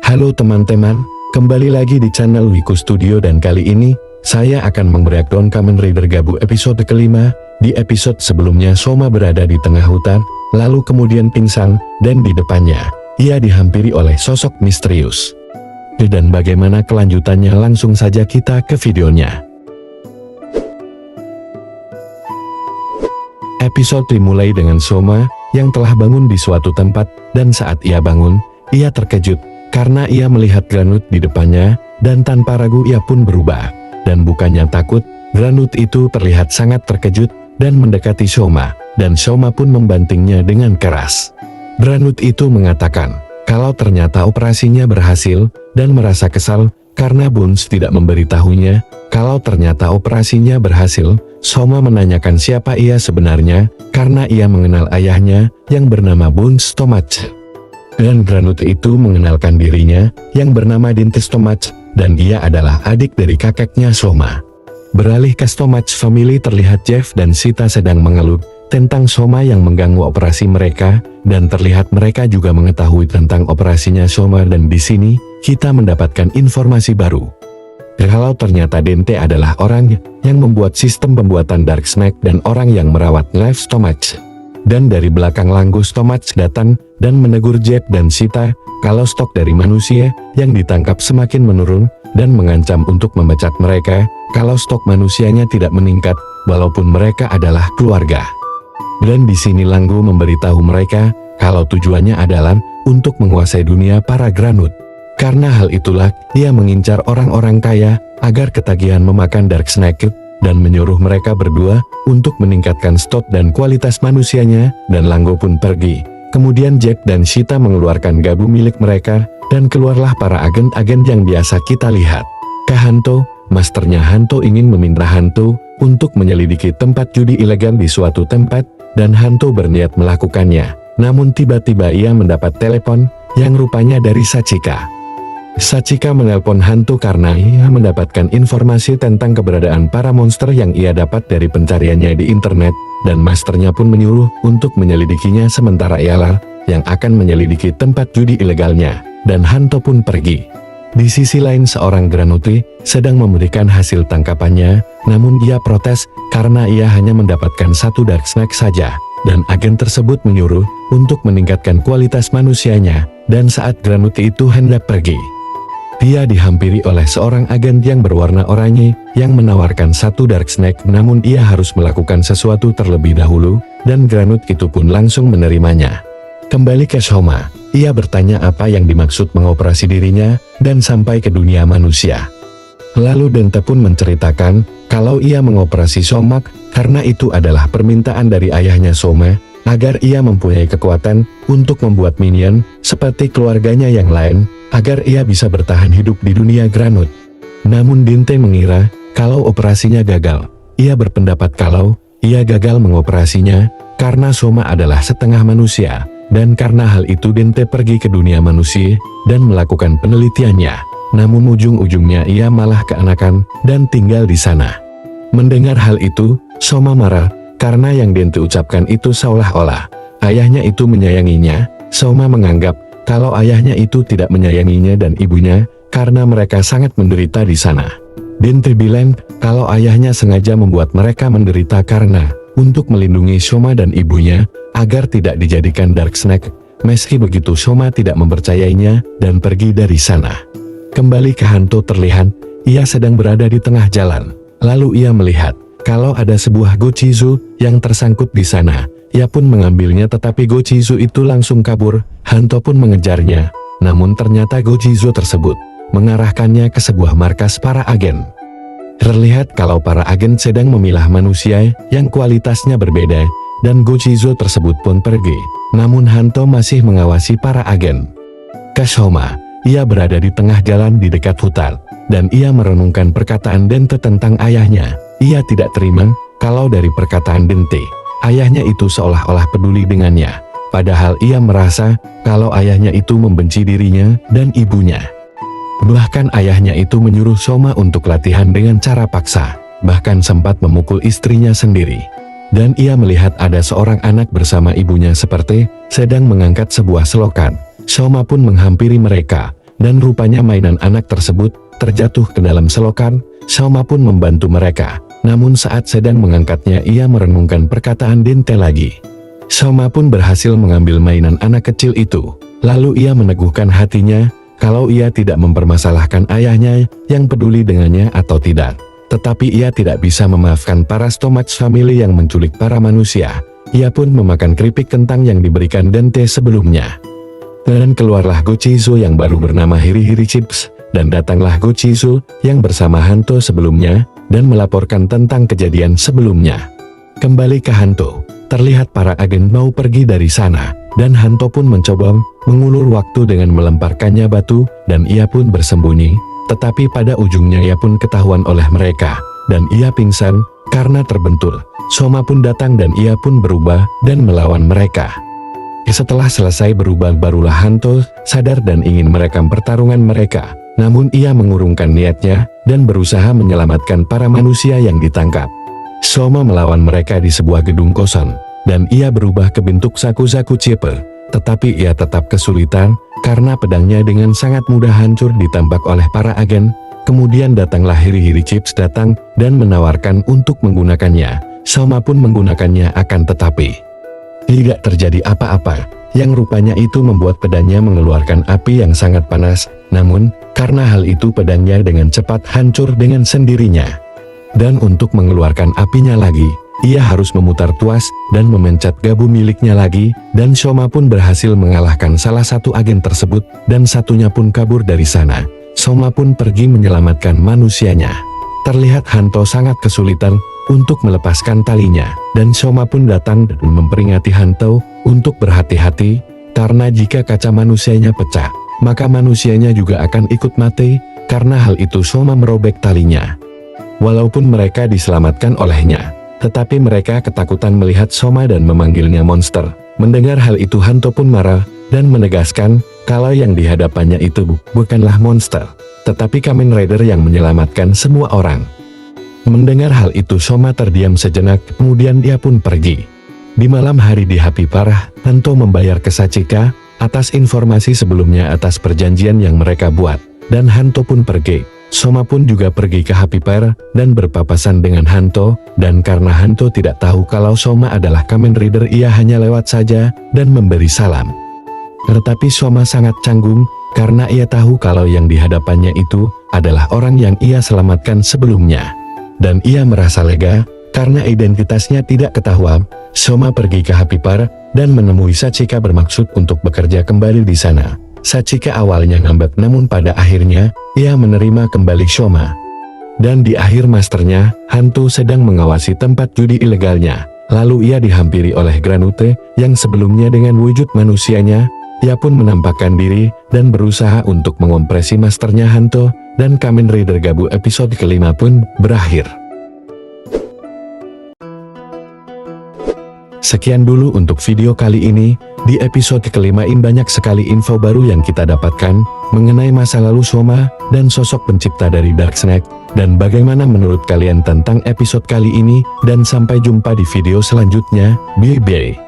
Halo teman-teman, kembali lagi di channel Wiku Studio dan kali ini saya akan membreakdown Kamen Rider Gabu episode kelima. Di episode sebelumnya Soma berada di tengah hutan, lalu kemudian pingsan, dan di depannya ia dihampiri oleh sosok misterius. Dan bagaimana kelanjutannya, langsung saja kita ke videonya. Episode dimulai dengan Soma yang telah bangun di suatu tempat, dan saat ia bangun, ia terkejut karena ia melihat Granut di depannya, dan tanpa ragu ia pun berubah. Dan bukannya takut, Granut itu terlihat sangat terkejut dan mendekati Soma, dan Soma pun membantingnya dengan keras. Granut itu mengatakan kalau ternyata operasinya berhasil, dan merasa kesal karena Bones tidak memberitahunya kalau ternyata operasinya berhasil. Soma menanyakan siapa ia sebenarnya, karena ia mengenal ayahnya yang bernama Bones Stomach. Dan Granut itu mengenalkan dirinya yang bernama Dinte Stomach, dan dia adalah adik dari kakeknya Soma. Beralih ke Stomach Family, terlihat Jeff dan Sita sedang mengeluh tentang Soma yang mengganggu operasi mereka, dan terlihat mereka juga mengetahui tentang operasinya Soma. Dan di sini kita mendapatkan informasi baru kalau ternyata Dinte adalah orang yang membuat sistem pembuatan Dark Snake dan orang yang merawat Live Stomach. Dan dari belakang Langgu Stomach datang dan menegur Jeff dan Sita kalau stok dari manusia yang ditangkap semakin menurun, dan mengancam untuk memecat mereka kalau stok manusianya tidak meningkat walaupun mereka adalah keluarga. Dan di sini Langgu memberitahu mereka kalau tujuannya adalah untuk menguasai dunia para Granut. Karena hal itulah ia mengincar orang-orang kaya agar ketagihan memakan Dark Snake, dan menyuruh mereka berdua untuk meningkatkan stok dan kualitas manusianya, dan Langgo pun pergi. Kemudian Jack dan Sita mengeluarkan gabu milik mereka, dan keluarlah para agen-agen yang biasa kita lihat. Hanto, masternya Hanto ingin meminta Hanto untuk menyelidiki tempat judi ilegal di suatu tempat, dan Hanto berniat melakukannya. Namun tiba-tiba ia mendapat telepon yang rupanya dari Sachika. Sachika menelpon Hanto karena ia mendapatkan informasi tentang keberadaan para monster yang ia dapat dari pencariannya di internet, dan masternya pun menyuruh untuk menyelidikinya sementara ialah yang akan menyelidiki tempat judi ilegalnya, dan Hanto pun pergi. Di sisi lain seorang Granuti sedang memberikan hasil tangkapannya, namun ia protes karena ia hanya mendapatkan satu Dark Snake saja, dan agen tersebut menyuruh untuk meningkatkan kualitas manusianya, dan saat Granuti itu hendak pergi, dia dihampiri oleh seorang agen yang berwarna oranye yang menawarkan satu Dark Snake, namun ia harus melakukan sesuatu terlebih dahulu, dan Granut itu pun langsung menerimanya. Kembali ke Soma, ia bertanya apa yang dimaksud mengoperasi dirinya dan sampai ke dunia manusia. Lalu Dente pun menceritakan kalau ia mengoperasi Soma karena itu adalah permintaan dari ayahnya Soma agar ia mempunyai kekuatan untuk membuat minion seperti keluarganya yang lain, agar ia bisa bertahan hidup di dunia Granut. Namun Dinte mengira kalau operasinya gagal. Ia berpendapat kalau ia gagal mengoperasinya karena Soma adalah setengah manusia, dan karena hal itu Dinte pergi ke dunia manusia dan melakukan penelitiannya. Namun ujung-ujungnya ia malah keanakan dan tinggal di sana. Mendengar hal itu, Soma marah karena yang Dinte ucapkan itu seolah-olah ayahnya itu menyayanginya. Soma menganggap kalau ayahnya itu tidak menyayanginya dan ibunya, karena mereka sangat menderita di sana. Dinte bilang kalau ayahnya sengaja membuat mereka menderita karena untuk melindungi Soma dan ibunya agar tidak dijadikan Dark Snake. Meski begitu Soma tidak mempercayainya dan pergi dari sana. Kembali ke Hanto, terlihat ia sedang berada di tengah jalan. Lalu ia melihat kalau ada sebuah Gochizu yang tersangkut di sana. Ia pun mengambilnya, tetapi Gochizu itu langsung kabur. Hanto pun mengejarnya, namun ternyata Gochizu tersebut mengarahkannya ke sebuah markas para agen. Terlihat kalau para agen sedang memilah manusia yang kualitasnya berbeda, dan Gochizu tersebut pun pergi. Namun Hanto masih mengawasi para agen. Ke Soma, ia berada di tengah jalan di dekat hutan, dan ia merenungkan perkataan Dente tentang ayahnya. Ia tidak terima kalau dari perkataan Dente ayahnya itu seolah-olah peduli dengannya, padahal ia merasa kalau ayahnya itu membenci dirinya dan ibunya. Bahkan ayahnya itu menyuruh Soma untuk latihan dengan cara paksa, bahkan sempat memukul istrinya sendiri. Dan ia melihat ada seorang anak bersama ibunya seperti sedang mengangkat sebuah selokan. Soma pun menghampiri mereka, dan rupanya mainan anak tersebut terjatuh ke dalam selokan. Soma pun membantu mereka. Namun saat sedang mengangkatnya ia merenungkan perkataan Dente lagi. Soma pun berhasil mengambil mainan anak kecil itu. Lalu ia meneguhkan hatinya kalau ia tidak mempermasalahkan ayahnya yang peduli dengannya atau tidak. Tetapi ia tidak bisa memaafkan para Stomach family yang menculik para manusia. Ia pun memakan keripik kentang yang diberikan Dente sebelumnya. Dan keluarlah Gochizu yang baru bernama Hiri-Hiri Chips, dan datanglah Gochizu yang bersama Hanto sebelumnya, dan melaporkan tentang kejadian sebelumnya. Kembali ke Hanto, terlihat para agen mau pergi dari sana, dan Hanto pun mencoba mengulur waktu dengan melemparkannya batu, dan ia pun bersembunyi, tetapi pada ujungnya ia pun ketahuan oleh mereka, dan ia pingsan karena terbentur. Soma pun datang dan ia pun berubah dan melawan mereka. Setelah selesai berubah barulah Hanto sadar dan ingin merekam pertarungan mereka. Namun ia mengurungkan niatnya dan berusaha menyelamatkan para manusia yang ditangkap. Soma melawan mereka di sebuah gedung kosong, dan ia berubah ke bentuk Saku-Saku Cipe. Tetapi ia tetap kesulitan karena pedangnya dengan sangat mudah hancur ditembak oleh para agen. Kemudian datanglah Hiri-Hiri Chips datang dan menawarkan untuk menggunakannya. Soma pun menggunakannya akan tetapi tidak terjadi apa-apa, yang rupanya itu membuat pedangnya mengeluarkan api yang sangat panas. Namun, karena hal itu pedangnya dengan cepat hancur dengan sendirinya. Dan untuk mengeluarkan apinya lagi, ia harus memutar tuas dan memencet gabu miliknya lagi, dan Soma pun berhasil mengalahkan salah satu agen tersebut, dan satunya pun kabur dari sana. Soma pun pergi menyelamatkan manusianya. Terlihat Hanto sangat kesulitan untuk melepaskan talinya, dan Soma pun datang dan memperingati Hanto untuk berhati-hati, karena jika kaca manusianya pecah, maka manusianya juga akan ikut mati. Karena hal itu Soma merobek talinya. Walaupun mereka diselamatkan olehnya, tetapi mereka ketakutan melihat Soma dan memanggilnya monster. Mendengar hal itu Hanto pun marah, dan menegaskan kalau yang di hadapannya itu bukanlah monster, tetapi Kamen Rider yang menyelamatkan semua orang. Mendengar hal itu Soma terdiam sejenak, kemudian dia pun pergi. Di malam hari di Happy Parah, Hanto membayar ke Sachika atas informasi sebelumnya atas perjanjian yang mereka buat, dan Hanto pun pergi. Soma pun juga pergi ke Happy Parah dan berpapasan dengan Hanto, dan karena Hanto tidak tahu kalau Soma adalah Kamen Rider, ia hanya lewat saja dan memberi salam. Tetapi Soma sangat canggung karena ia tahu kalau yang di hadapannya itu adalah orang yang ia selamatkan sebelumnya. Dan ia merasa lega karena identitasnya tidak ketahuan. Soma pergi ke Happy Parah dan menemui Sachika bermaksud untuk bekerja kembali di sana. Sachika awalnya ngambek, namun pada akhirnya ia menerima kembali Soma. Dan di akhir masternya, Hantu sedang mengawasi tempat judi ilegalnya. Lalu ia dihampiri oleh Granute yang sebelumnya dengan wujud manusianya. Ia pun menampakkan diri dan berusaha untuk mengompresi masternya Hanto, dan Kamen Rider Gabu episode kelima pun berakhir. Sekian dulu untuk video kali ini. Di episode kelima ini banyak sekali info baru yang kita dapatkan mengenai masa lalu Soma dan sosok pencipta dari Dark Snake. Dan bagaimana menurut kalian tentang episode kali ini, dan sampai jumpa di video selanjutnya. Bye bye.